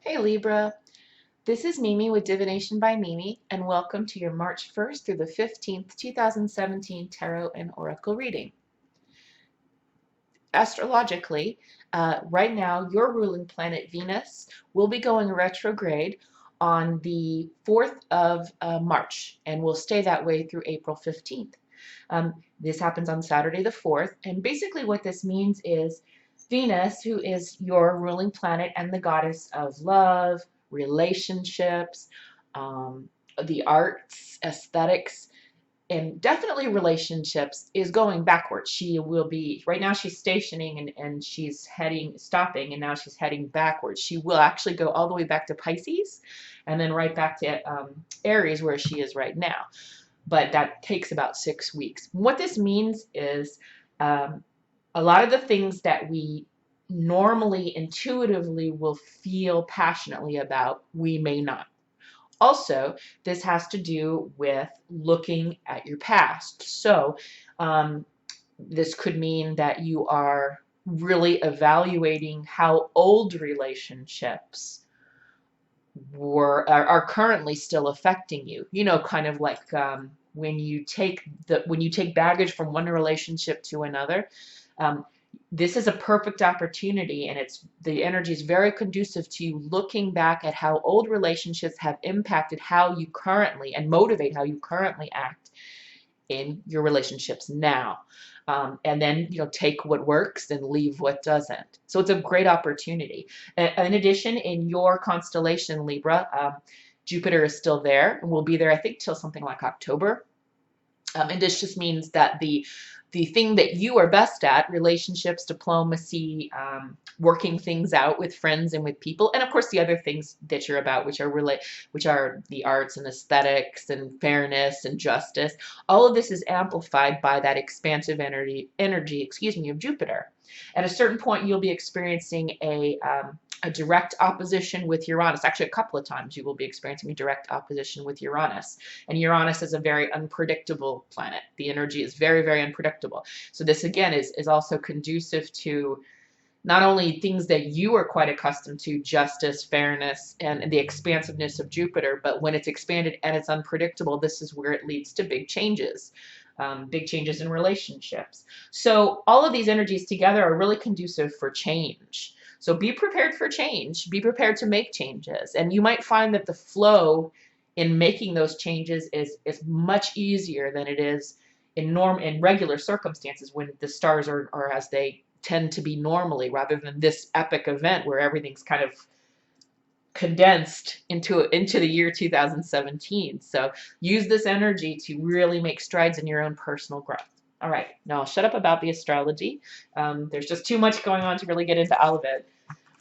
Hey Libra, this is Mimi with Divination by Mimi, and welcome to your March 1st through the 15th, 2017 Tarot and Oracle reading. Astrologically, right now your ruling planet Venus will be going retrograde on the 4th of March and will stay that way through April 15th. This happens on Saturday the 4th, and basically what this means is Venus, who is your ruling planet and the goddess of love, relationships, um, the arts, aesthetics, and definitely relationships, is going backwards. She will be, right now she's stationing and she's stopping, and now she's heading backwards. She will actually go all the way back to Pisces and then right back to Aries, where she is right now. But that takes about 6 weeks. What this means is um, a lot of the things that we normally intuitively will feel passionately about, we may not. Also, this has to do with looking at your past. So, this could mean that you are really evaluating how old relationships are currently still affecting you. You know, kind of like when you take baggage from one relationship to another. Um, this is a perfect opportunity, and the energy is very conducive to you looking back at how old relationships have impacted how you currently and motivate how you currently act in your relationships now. And then, take what works and leave what doesn't. So it's a great opportunity. In addition, in your constellation, Libra, Jupiter is still there and will be there, I think, till something like October. And this just means that the thing that you are best at, relationships, diplomacy, working things out with friends and with people, and of course the other things that you're about, which are the arts and aesthetics and fairness and justice. All of this is amplified by that expansive energy, of Jupiter. At a certain point, you'll be experiencing a direct opposition with Uranus. Actually, a couple of times you will be experiencing a direct opposition with Uranus. And Uranus is a very unpredictable planet. The energy is very, very unpredictable. So this, again, is also conducive to not only things that you are quite accustomed to, justice, fairness, and the expansiveness of Jupiter, but when it's expanded and it's unpredictable, this is where it leads to big changes in relationships. So all of these energies together are really conducive for change. So be prepared for change. Be prepared to make changes. And you might find that the flow in making those changes is much easier than it is in regular circumstances, when the stars are as they tend to be normally, rather than this epic event where everything's kind of condensed into the year 2017. So use this energy to really make strides in your own personal growth. All right, now I'll shut up about the astrology. There's just too much going on to really get into all of it.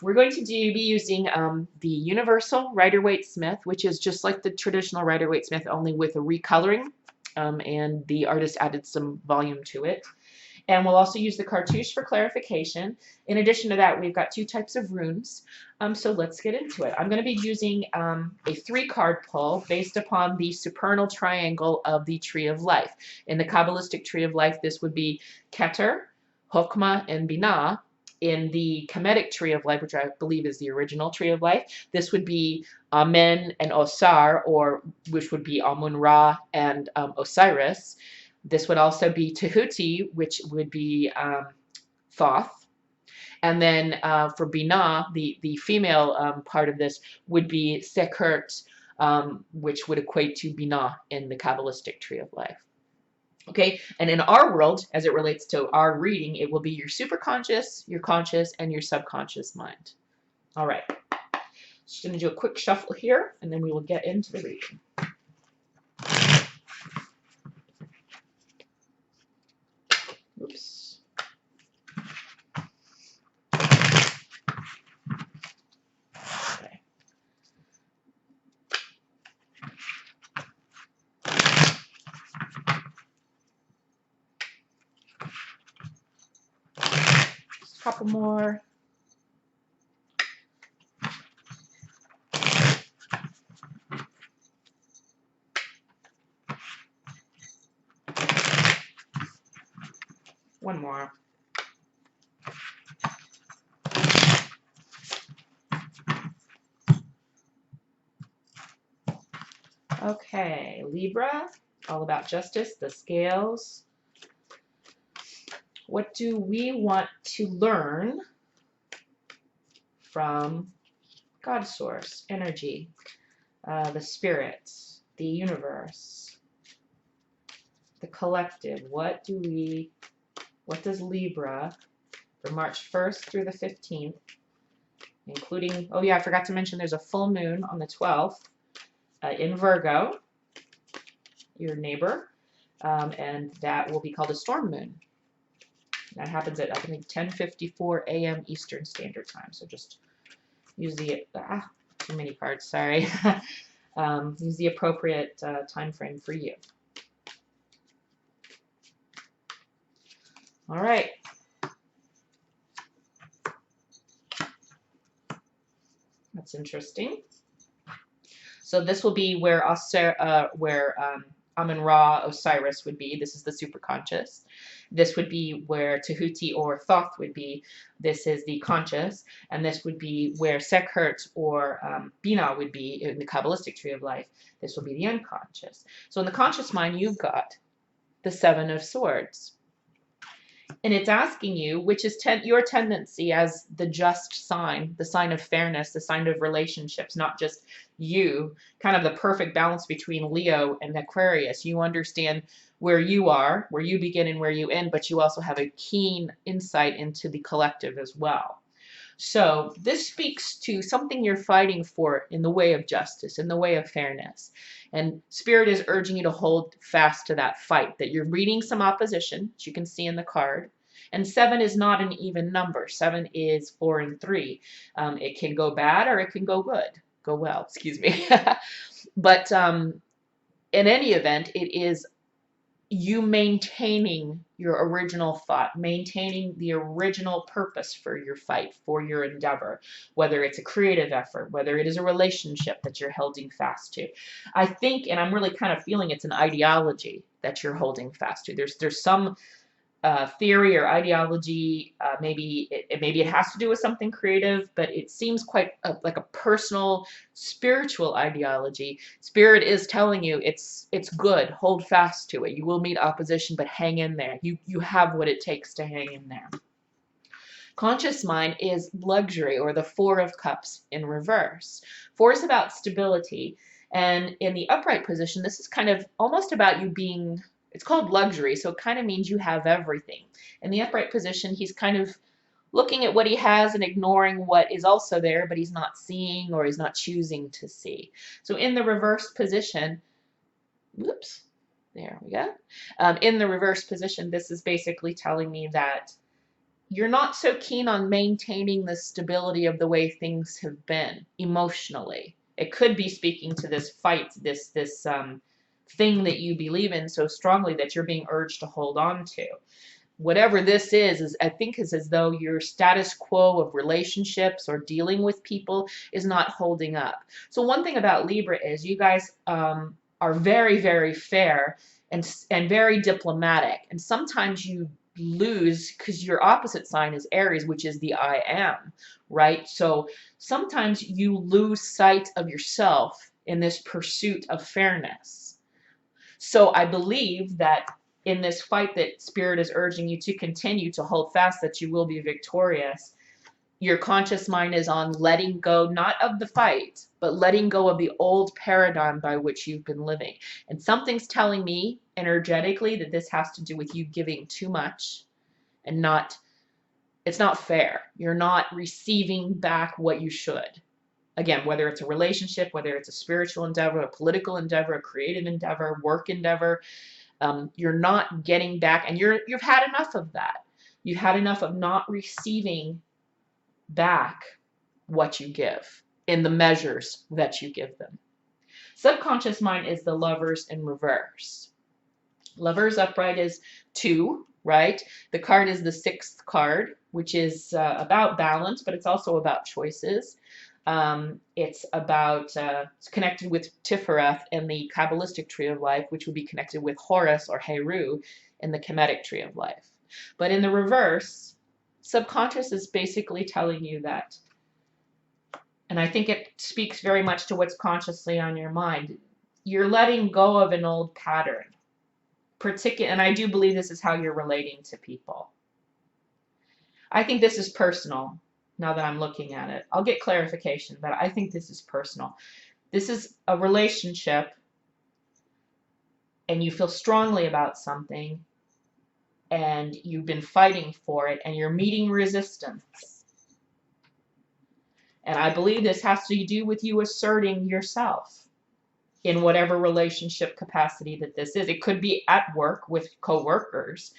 We're going to be using the Universal Rider-Waite-Smith, which is just like the traditional Rider-Waite-Smith, only with a recoloring, and the artist added some volume to it. And we'll also use the cartouche for clarification. In addition to that, we've got 2 types of runes. So let's get into it. I'm going to be using a 3-card pull based upon the supernal triangle of the Tree of Life. In the Kabbalistic Tree of Life, this would be Keter, Hokmah, and Binah. In the Kemetic Tree of Life, which I believe is the original Tree of Life, this would be Amen and Osar, which would be Amun-Ra and Osiris. This would also be Tahuti, which would be Thoth. And then for Binah, the female part of this would be Sekert, which would equate to Binah in the Kabbalistic Tree of Life. Okay, and in our world, as it relates to our reading, it will be your superconscious, your conscious, and your subconscious mind. All right, just going to do a quick shuffle here, and then we will get into the reading. Oops. Okay. Just a couple more. One more. Okay, Libra, all about justice, the scales. What do we want to learn from God source, energy, the spirit, the universe, the collective? What does Libra from March 1st through the 15th, including, oh yeah, I forgot to mention there's a full moon on the 12th in Virgo, your neighbor, and that will be called a storm moon. That happens at, I think, 10:54 a.m. Eastern Standard Time. So just use the, too many cards, sorry. Use the appropriate time frame for you. All right. That's interesting. So this will be where Amun-Ra Osiris would be. This is the superconscious. This would be where Tahuti or Thoth would be. This is the conscious. And this would be where Sekhert or Binah would be in the Kabbalistic tree of life. This will be the unconscious. So in the conscious mind, you've got the Seven of Swords. And it's asking you, which is your tendency as the just sign, the sign of fairness, the sign of relationships, not just you, kind of the perfect balance between Leo and Aquarius. You understand where you are, where you begin and where you end, but you also have a keen insight into the collective as well. So this speaks to something you're fighting for in the way of justice, in the way of fairness. And Spirit is urging you to hold fast to that fight, that you're reading some opposition, as you can see in the card. And 7 is not an even number. 7 is 4 and 3. It can go bad or it can go good. Go well, excuse me. But in any event, it is you maintaining your original thought, maintaining the original purpose for your fight, for your endeavor, whether it's a creative effort, whether it is a relationship that you're holding fast to. I think, and I'm really kind of feeling it's an ideology that you're holding fast to. There's some theory or ideology, maybe it has to do with something creative, but it seems quite like a personal, spiritual ideology. Spirit is telling you it's good. Hold fast to it. You will meet opposition, but hang in there. You have what it takes to hang in there. Conscious mind is luxury, or the 4 of Cups in reverse. 4 is about stability, and in the upright position, this is kind of almost about you being. It's called luxury, so it kind of means you have everything. In the upright position, he's kind of looking at what he has and ignoring what is also there, but he's not seeing or he's not choosing to see. So in the reverse position, whoops, there we go. In the reverse position, this is basically telling me that you're not so keen on maintaining the stability of the way things have been emotionally. It could be speaking to this fight, this thing that you believe in so strongly that you're being urged to hold on to. Whatever this is I think is as though your status quo of relationships or dealing with people is not holding up. So one thing about Libra is you guys are very, very fair and very diplomatic. And sometimes you lose because your opposite sign is Aries, which is the I am, right? So sometimes you lose sight of yourself in this pursuit of fairness. So I believe that in this fight that Spirit is urging you to continue to hold fast, that you will be victorious, your conscious mind is on letting go, not of the fight, but letting go of the old paradigm by which you've been living. And something's telling me energetically that this has to do with you giving too much and it's not fair. You're not receiving back what you should. Again, whether it's a relationship, whether it's a spiritual endeavor, a political endeavor, a creative endeavor, work endeavor, you're not getting back, and you've had enough of that. You've had enough of not receiving back what you give in the measures that you give them. Subconscious mind is the Lovers in reverse. Lovers upright is 2, right? The card is the 6th card, which is about balance, but it's also about choices. It's connected with Tifereth in the Kabbalistic tree of life, which would be connected with Horus or Heru in the Kemetic tree of life. But in the reverse, subconscious is basically telling you that, and I think it speaks very much to what's consciously on your mind. you're letting go of an old pattern. And I do believe this is how you're relating to people. I think this is personal now that I'm looking at it. I'll get clarification, but I think this is personal. This is a relationship and you feel strongly about something and you've been fighting for it and you're meeting resistance. And I believe this has to do with you asserting yourself in whatever relationship capacity that this is. It could be at work with coworkers,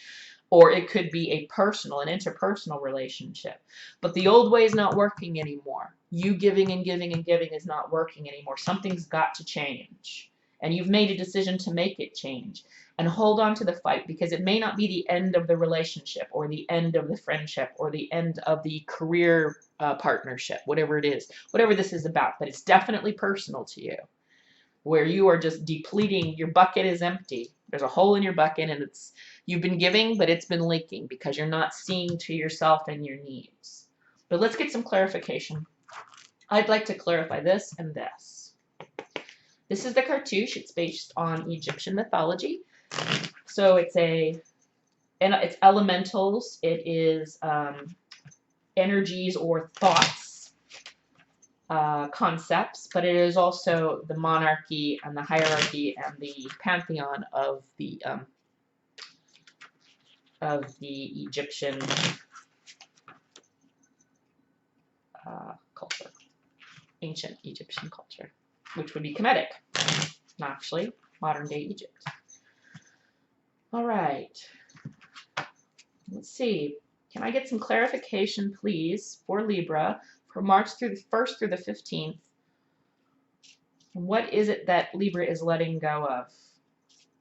or it could be an interpersonal relationship. But the old way is not working anymore. You giving and giving and giving is not working anymore. Something's got to change. And you've made a decision to make it change. And hold on to the fight, because it may not be the end of the relationship or the end of the friendship or the end of the career partnership, whatever it is, whatever this is about. But it's definitely personal to you, where you are just depleting. Your bucket is empty. There's a hole in your bucket, and you've been giving, but it's been leaking because you're not seeing to yourself and your needs. But let's get some clarification. I'd like to clarify this and this. This is the cartouche. It's based on Egyptian mythology. So it's elementals. It is energies or thoughts, concepts, but it is also the monarchy and the hierarchy and the pantheon of the Egyptian culture, ancient Egyptian culture, which would be Kemetic, actually modern day Egypt. All right, let's see. Can I get some clarification, please, for Libra for March through the 1st through the 15th? What is it that Libra is letting go of?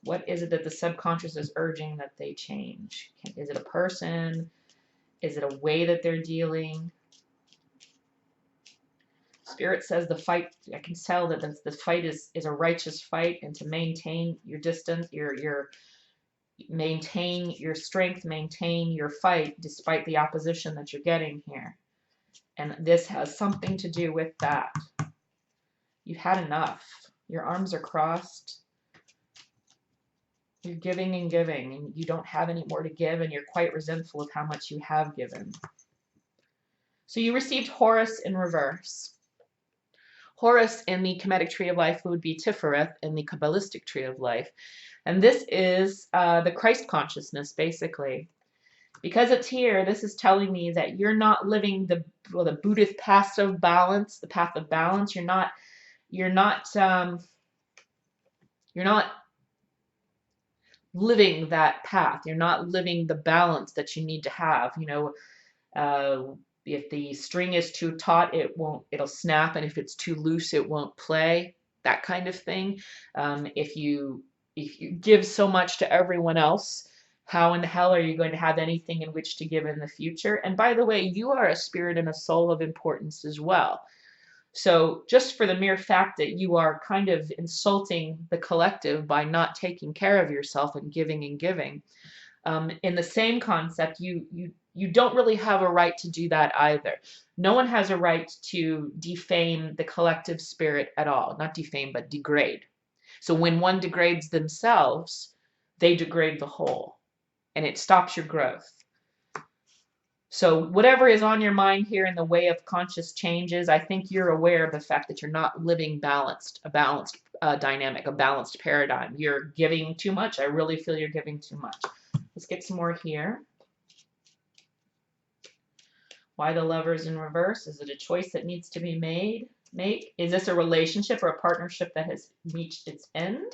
What is it that the subconscious is urging that they change? Is it a person? Is it a way that they're dealing? Spirit says the fight, I can tell that the fight is a righteous fight, and to maintain your distance, maintain your strength, maintain your fight despite the opposition that you're getting here. And this has something to do with that. You've had enough. Your arms are crossed. You're giving and giving, and you don't have any more to give, and you're quite resentful of how much you have given. So you received Horus in reverse. Horus in the Kemetic tree of life would be Tifereth in the Kabbalistic tree of life. And this is the Christ consciousness, basically. Because it's here, this is telling me that you're not living the Buddhist path of balance, the path of balance. You're not living that path. You're not living the balance that you need to have. If the string is too taut, it'll snap, and if it's too loose, it won't play. That kind of thing. If you give so much to everyone else, how in the hell are you going to have anything in which to give in the future? And by the way, you are a spirit and a soul of importance as well. So just for the mere fact that you are kind of insulting the collective by not taking care of yourself and giving, in the same concept, you don't really have a right to do that either. No one has a right to defame the collective spirit at all. Not defame, but degrade. So when one degrades themselves, they degrade the whole, and it stops your growth. So whatever is on your mind here in the way of conscious changes, I think you're aware of the fact that you're not living a balanced dynamic, a balanced paradigm. You're giving too much. I really feel you're giving too much. Let's get some more here. Why the Lovers in reverse? Is it a choice that needs to be made? Is this a relationship or a partnership that has reached its end?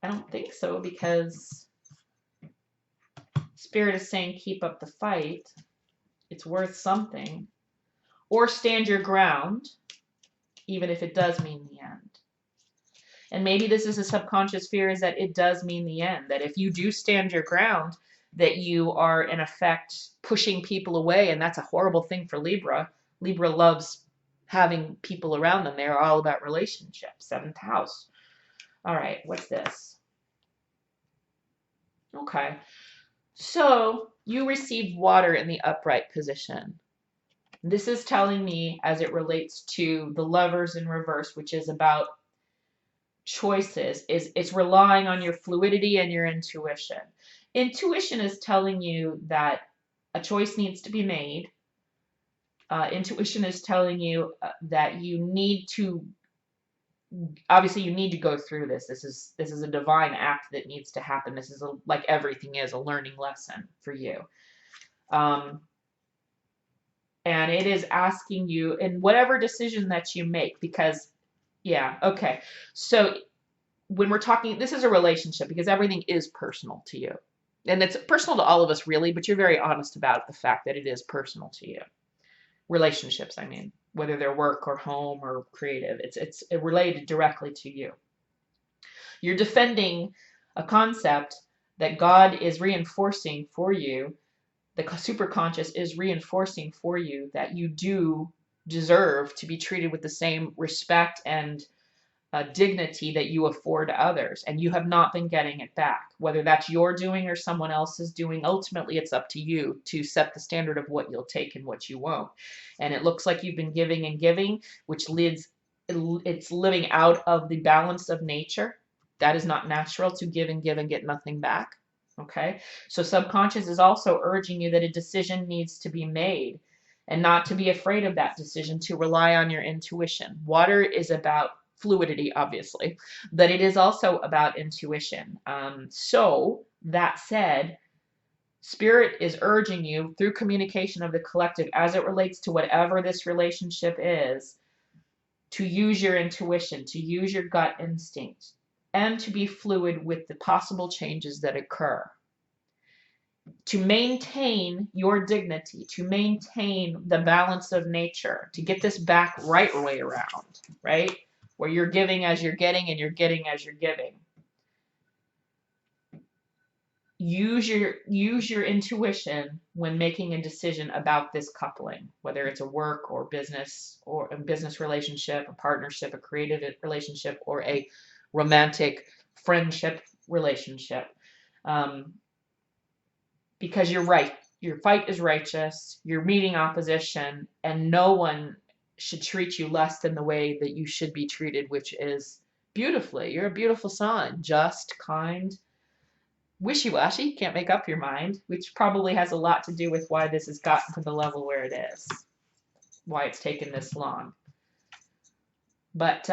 I don't think so, because Spirit is saying keep up the fight. It's worth something. Or stand your ground, even if it does mean the end. And maybe this is a subconscious fear, is that it does mean the end. That if you do stand your ground, that you are in effect pushing people away, and that's a horrible thing for Libra. Libra loves having people around them. They're all about relationships. 7th house. All right, what's this? Okay. So you received water in the upright position. This is telling me, as it relates to the Lovers in reverse, which is about choices is it's relying on your fluidity and your intuition. Intuition is telling you that a choice needs to be made. Intuition is telling you that you need to, obviously you need to go through this. This is a divine act that needs to happen. This is like everything is a learning lesson for you. And it is asking you in whatever decision that you make, because yeah, okay. So when we're talking, this is a relationship because everything is personal to you. And it's personal to all of us really, but you're very honest about the fact that it is personal to you. Relationships, I mean, whether they're work or home or creative, it's related directly to you. You're defending a concept that God is reinforcing for you. The superconscious is reinforcing for you that you do deserve to be treated with the same respect and dignity that you afford others, and you have not been getting it back. Whether that's your doing or someone else's doing, ultimately it's up to you to set the standard of what you'll take and what you won't. And it looks like you've been giving and giving, which leads, it's living out of the balance of nature. That is not natural, to give and give and get nothing back. Okay, so subconscious is also urging you that a decision needs to be made, and not to be afraid of that decision, to rely on your intuition. Water is about fluidity, obviously, but it is also about intuition. So that said, Spirit is urging you through communication of the collective as it relates to whatever this relationship is, to use your intuition, to use your gut instinct, and to be fluid with the possible changes that occur. To maintain your dignity, to maintain the balance of nature, to get this back right way around, right? Where you're giving as you're getting and you're getting as you're giving. Use your intuition when making a decision about this coupling, whether it's a work or a business relationship, a partnership, a creative relationship, or a romantic friendship relationship. Because you're right. Your fight is righteous. You're meeting opposition, and no one should treat you less than the way that you should be treated, which is beautifully. You're a beautiful sign, just, kind, wishy-washy, can't make up your mind, which probably has a lot to do with why this has gotten to the level where it is, why it's taken this long. But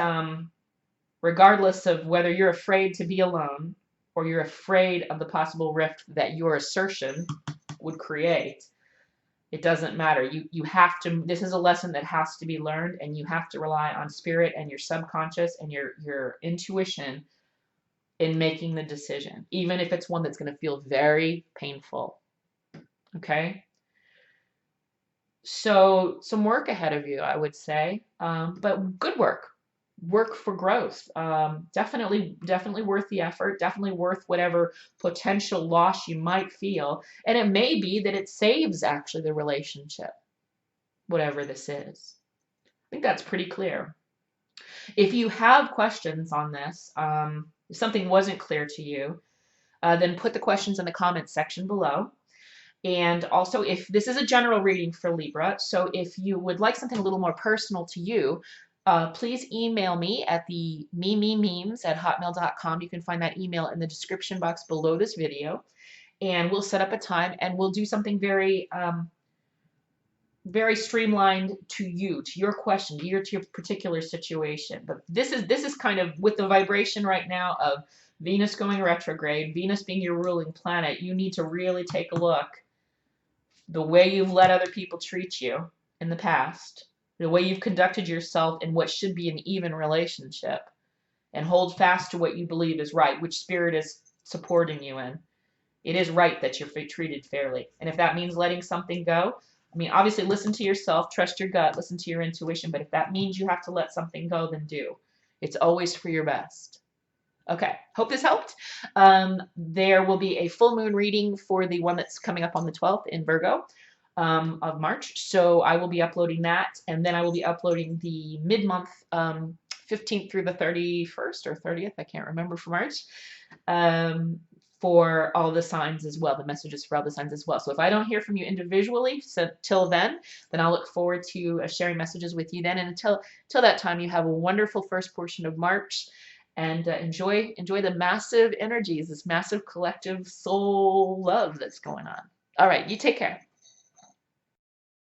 regardless of whether you're afraid to be alone or you're afraid of the possible rift that your assertion would create, it doesn't matter. You have to, this is a lesson that has to be learned, and you have to rely on spirit and your subconscious and your intuition in making the decision, even if it's one that's going to feel very painful. Okay? So some work ahead of you, I would say, but good work. Work for growth. Definitely worth the effort. Definitely worth whatever potential loss you might feel. And it may be that it saves actually the relationship, whatever this is. I think that's pretty clear. If you have questions on this, if something wasn't clear to you, then put the questions in the comments section below. And also, if this is a general reading for Libra, so if you would like something a little more personal to you, please email me at the memes@hotmail.com. You can find that email in the description box below this video, and we'll set up a time and we'll do something very very streamlined to you, to your question, to your particular situation. But this is kind of with the vibration right now of Venus going retrograde, Venus being your ruling planet. You need to really take a look the way you've let other people treat you in the past, the way you've conducted yourself in what should be an even relationship, and hold fast to what you believe is right, which spirit is supporting you in. It is right that you're treated fairly. And if that means letting something go, I mean, obviously listen to yourself, trust your gut, listen to your intuition, but if that means you have to let something go, then do. It's always for your best. Okay, hope this helped. There will be a full moon reading for the one that's coming up on the 12th in Virgo of March. So I will be uploading that, and then I will be uploading the mid-month 15th through the 31st or 30th, I can't remember, for March, for all the signs as well, the messages for all the signs as well. So if I don't hear from you individually, so till then I'll look forward to sharing messages with you then. And until that time, you have a wonderful first portion of March. and enjoy the massive energies, this massive collective soul love that's going on. All right, you take care.